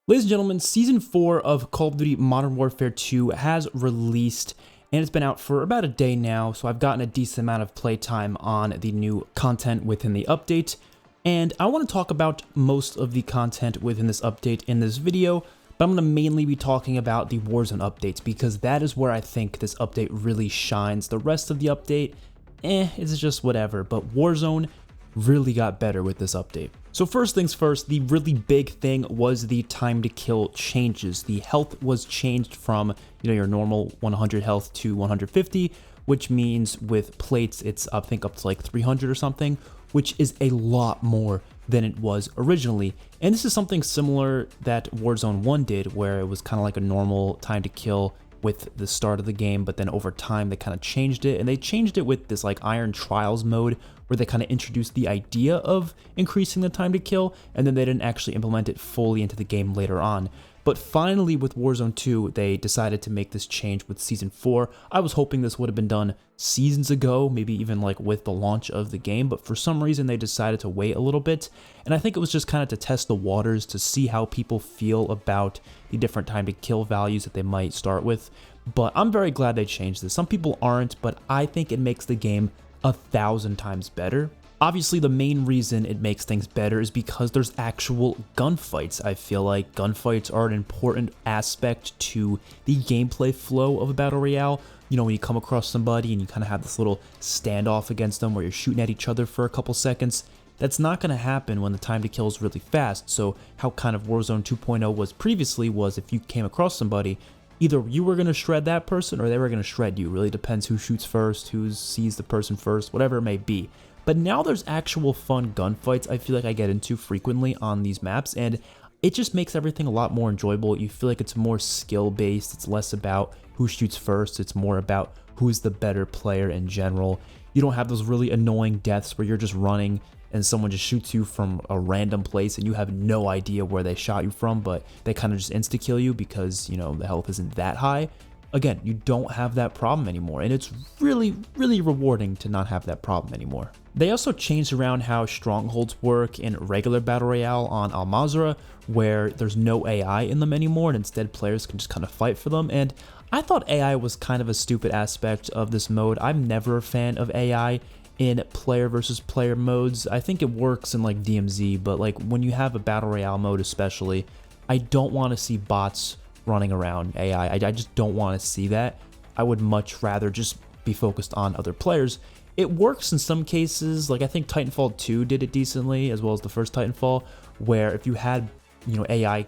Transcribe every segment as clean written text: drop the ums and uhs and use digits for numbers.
Ladies and gentlemen, Season 4 of Call of Duty Modern Warfare 2 has released, and it's been out for about a day now, so I've gotten a decent amount of playtime on the new content within the update, and I want to talk about most of the content within this update in this video, but I'm going to mainly be talking about the Warzone updates, because that is where I think this update really shines. The rest of the update, it's just whatever, but Warzone really got better with this update. So first things first, the really big thing was the time to kill changes. The health was changed from, your normal 100 health to 150, which means with plates, it's I think up to like 300 or something, which is a lot more than it was originally. And this is something similar that Warzone 1 did, where it was kind of like a normal time to kill with the start of the game, but then over time they kind of changed it, and they changed it with this like Iron Trials mode where they kind of introduced the idea of increasing the time to kill, and then they didn't actually implement it fully into the game later on. But finally with Warzone 2, they decided to make this change with Season 4. I was hoping this would have been done seasons ago, maybe even like with the launch of the game, but for some reason they decided to wait a little bit, and I think it was just kind of to test the waters to see how people feel about the different time to kill values that they might start with. But I'm very glad they changed this. Some people aren't, but I think it makes the game 1,000 times better. Obviously, the main reason it makes things better is because there's actual gunfights. I feel like gunfights are an important aspect to the gameplay flow of a battle royale. When you come across somebody and you kind of have this little standoff against them where you're shooting at each other for a couple seconds, that's not going to happen when the time to kill is really fast. So how kind of Warzone 2.0 was previously was if you came across somebody, either you were going to shred that person or they were going to shred you. It really depends who shoots first, who sees the person first, whatever it may be. But now there's actual fun gunfights I feel like I get into frequently on these maps, and it just makes everything a lot more enjoyable. You feel like it's more skill-based. It's less about who shoots first. It's more about who's the better player in general. You don't have those really annoying deaths where you're just running and someone just shoots you from a random place and you have no idea where they shot you from, but they kind of just insta-kill you because, the health isn't that high. Again, you don't have that problem anymore, and it's really, really rewarding to not have that problem anymore. They also changed around how strongholds work in regular Battle Royale on Al-Mazrah, where there's no AI in them anymore, and instead players can just kind of fight for them, and I thought AI was kind of a stupid aspect of this mode. I'm never a fan of AI in player versus player modes. I think it works in like DMZ, but like when you have a Battle Royale mode especially, I don't want to see bots running around AI. I just don't want to see that. I would much rather just be focused on other players. It works in some cases, like I think Titanfall 2 did it decently, as well as the first Titanfall, where if you had, AI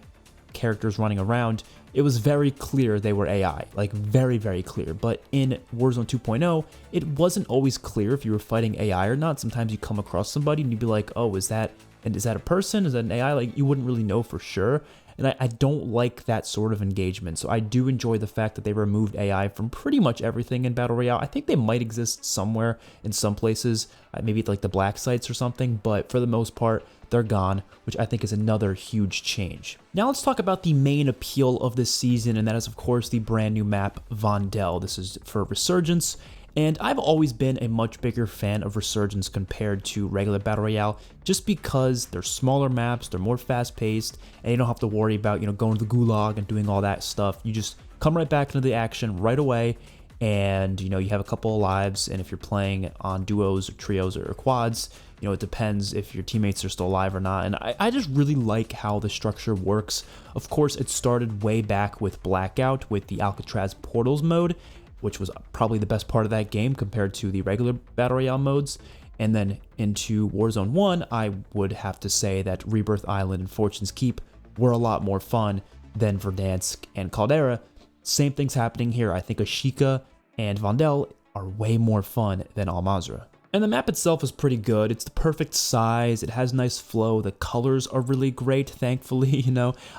characters running around, it was very clear they were AI, like very, very clear. But in Warzone 2.0, it wasn't always clear if you were fighting AI or not. Sometimes you come across somebody and you'd be like, oh, is that a person? Is that an AI? Like, you wouldn't really know for sure. And I don't like that sort of engagement. So I do enjoy the fact that they removed AI from pretty much everything in Battle Royale. I think they might exist somewhere in some places, maybe like the black sites or something, but for the most part, they're gone, which I think is another huge change. Now let's talk about the main appeal of this season, and that is of course the brand new map, Vondel. This is for Resurgence. And I've always been a much bigger fan of Resurgence compared to regular Battle Royale, just because they're smaller maps, they're more fast-paced, and you don't have to worry about, going to the gulag and doing all that stuff. You just come right back into the action right away, and, you have a couple of lives, and if you're playing on duos or trios or quads, it depends if your teammates are still alive or not, and I just really like how the structure works. Of course, it started way back with Blackout, with the Alcatraz Portals mode, which was probably the best part of that game compared to the regular Battle Royale modes. And then into Warzone 1, I would have to say that Rebirth Island and Fortune's Keep were a lot more fun than Verdansk and Caldera. Same thing's happening here. I think Ashika and Vondel are way more fun than Al-Mazrah. And the map itself is pretty good. It's the perfect size. It has nice flow. The colors are really great, thankfully,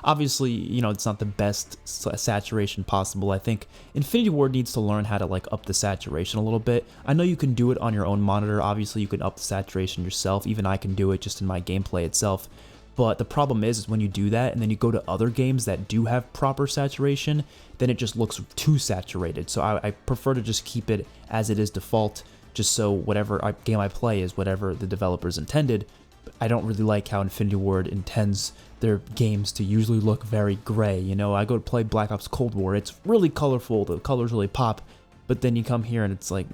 Obviously, it's not the best saturation possible. I think Infinity Ward needs to learn how to like up the saturation a little bit. I know you can do it on your own monitor. Obviously, you can up the saturation yourself. Even I can do it just in my gameplay itself. But the problem is when you do that and then you go to other games that do have proper saturation, then it just looks too saturated. So I prefer to just keep it as it is default, just so whatever game I play is whatever the developers intended. I don't really like how Infinity Ward intends their games to usually look very gray. You know, I go to play Black Ops Cold War, it's really colorful, the colors really pop, but then you come here and it's like,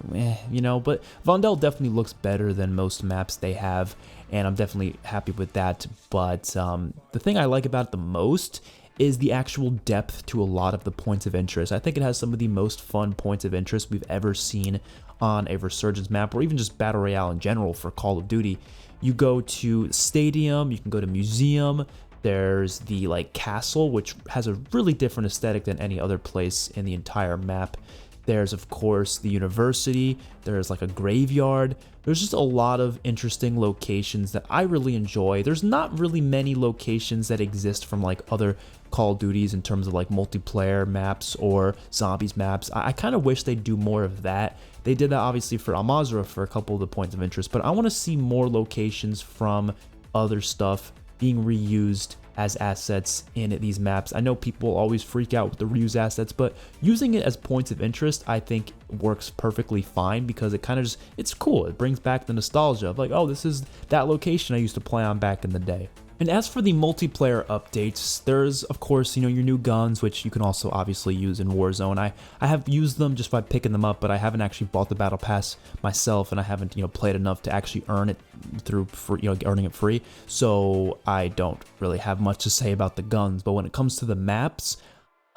you know, but Vondel definitely looks better than most maps they have, and I'm definitely happy with that. But the thing I like about it the most is the actual depth to a lot of the points of interest. I think it has some of the most fun points of interest we've ever seen on a Resurgence map, or even just Battle Royale in general for Call of Duty. You go to Stadium, you can go to Museum, there's the like castle, which has a really different aesthetic than any other place in the entire map. There's of course the university, there's like a graveyard. There's just a lot of interesting locations that I really enjoy. There's not really many locations that exist from like other Call of Duties in terms of like multiplayer maps or zombies maps. I kind of wish they'd do more of that. They did that obviously for Al Mazrah for a couple of the points of interest, but I want to see more locations from other stuff being reused as assets in these maps. I know people always freak out with the reuse assets, but using it as points of interest I think works perfectly fine, because it kind of just, it's cool. It brings back the nostalgia of like, oh, this is that location I used to play on back in the day. And as for the multiplayer updates, there's of course, you know, your new guns, which you can also obviously use in Warzone. I have used them just by picking them up, but I haven't actually bought the battle pass myself, and I haven't, you know, played enough to actually earn it through free, you know, earning it free. So I don't really have much to say about the guns. But when it comes to the maps,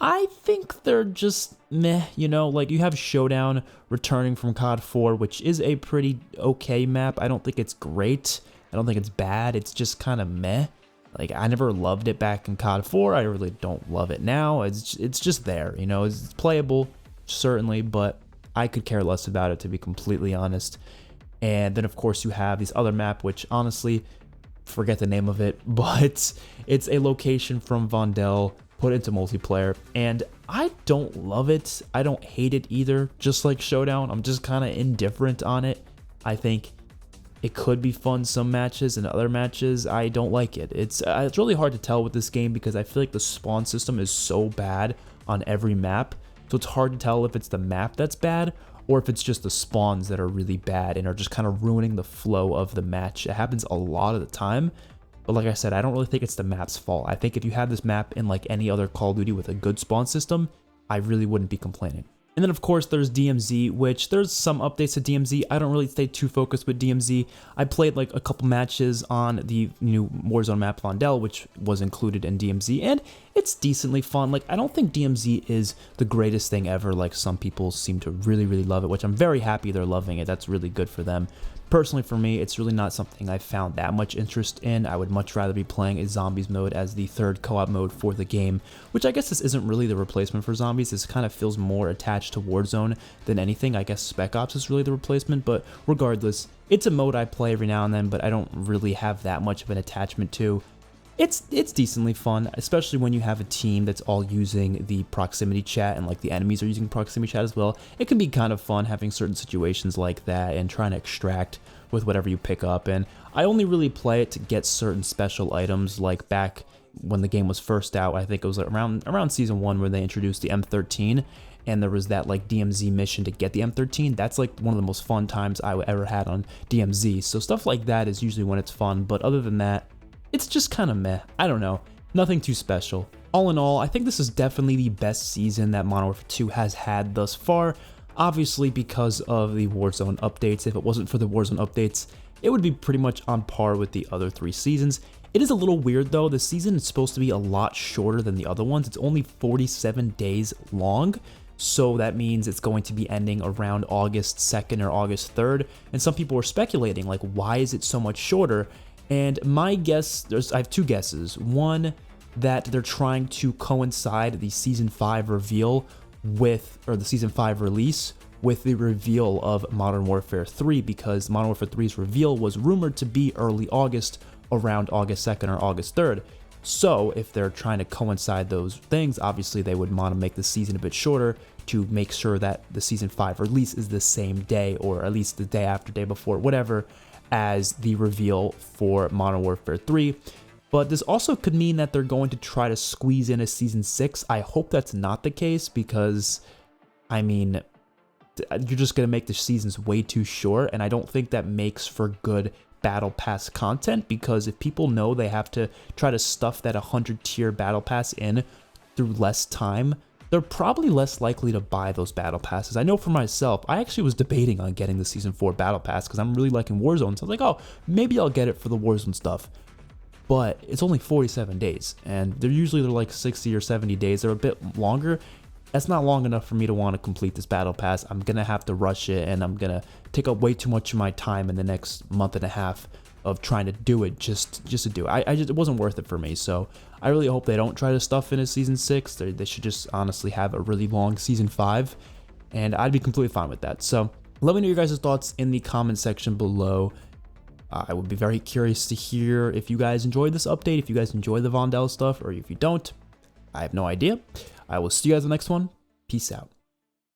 I think they're just meh, you know, like you have Showdown returning from COD 4, which is a pretty okay map. I don't think it's great. I don't think it's bad. It's just kind of meh. Like, I never loved it back in COD 4. I really don't love it now. It's just there, you know. It's playable, certainly, but I could care less about it, to be completely honest. And then, of course, you have this other map, which, honestly, forget the name of it, but it's a location from Vondel put into multiplayer, and I don't love it. I don't hate it either. Just like Showdown, I'm just kind of indifferent on it. I think it could be fun some matches, and other matches I don't like it. It's really hard to tell with this game, because I feel like the spawn system is so bad on every map, so it's hard to tell if it's the map that's bad or if it's just the spawns that are really bad and are just kind of ruining the flow of the match. It happens a lot of the time, but like I said, I don't really think it's the map's fault. I think if you had this map in like any other Call of Duty with a good spawn system, I really wouldn't be complaining. And then of course there's DMZ, which there's some updates to DMZ. I don't really stay too focused with DMZ. I played like a couple matches on the new Warzone map Vondel, which was included in DMZ, and it's decently fun. Like, I don't think DMZ is the greatest thing ever, like some people seem to really love it, which I'm very happy they're loving it. That's really good for them. Personally, for me, it's really not something I found that much interest in. I would much rather be playing a zombies mode as the third co-op mode for the game, which I guess this isn't really the replacement for zombies. This kind of feels more attached to Warzone than anything. I guess Spec Ops is really the replacement, but regardless, it's a mode I play every now and then, but I don't really have that much of an attachment to. It's decently fun, especially when you have a team that's all using the proximity chat, and like the enemies are using proximity chat as well. It can be kind of fun having certain situations like that and trying to extract with whatever you pick up. And I only really play it to get certain special items, like back when the game was first out. I think it was around season 1 where they introduced the M13, and there was that like DMZ mission to get the M13. That's like one of the most fun times I ever had on DMZ. So stuff like that is usually when it's fun, but other than that, it's just kind of meh. I don't know. Nothing too special. All in all, I think this is definitely the best season that Modern Warfare 2 has had thus far. Obviously because of the Warzone updates. If it wasn't for the Warzone updates, it would be pretty much on par with the other 3 seasons. It is a little weird though. This season is supposed to be a lot shorter than the other ones. It's only 47 days long. So that means it's going to be ending around August 2nd or August 3rd. And some people were speculating, like, why is it so much shorter? And my guess, I have 2 guesses. One, that they're trying to coincide the Season 5 reveal with, or the Season 5 release with the reveal of Modern Warfare 3, because Modern Warfare 3's reveal was rumored to be early August, around August 2nd or August 3rd. So if they're trying to coincide those things, obviously they would want to make the season a bit shorter to make sure that the Season 5 release is the same day, or at least the day after, day before, whatever, as the reveal for Modern Warfare 3. But this also could mean that they're going to try to squeeze in a Season 6. I hope that's not the case, because, I mean, you're just going to make the seasons way too short, and I don't think that makes for good battle pass content, because if people know they have to try to stuff that 100 tier battle pass in through less time, they're probably less likely to buy those battle passes. I know for myself, I actually was debating on getting the Season 4 battle pass because I'm really liking Warzone, so I was like, oh, maybe I'll get it for the Warzone stuff. But it's only 47 days, and they're like 60 or 70 days. They're a bit longer. That's not long enough for me to want to complete this battle pass. I'm gonna have to rush it, and I'm gonna take up way too much of my time in the next month and a half of trying to do it just to do it. It wasn't worth it for me. So I really hope they don't try to stuff in a Season 6. They should just honestly have a really long Season 5, and I'd be completely fine with that. So let me know your guys' thoughts in the comment section below. I would be very curious to hear if you guys enjoyed this update, if you guys enjoy the Vondel stuff, or if you don't. I have no idea. I will see you guys in the next one. Peace out.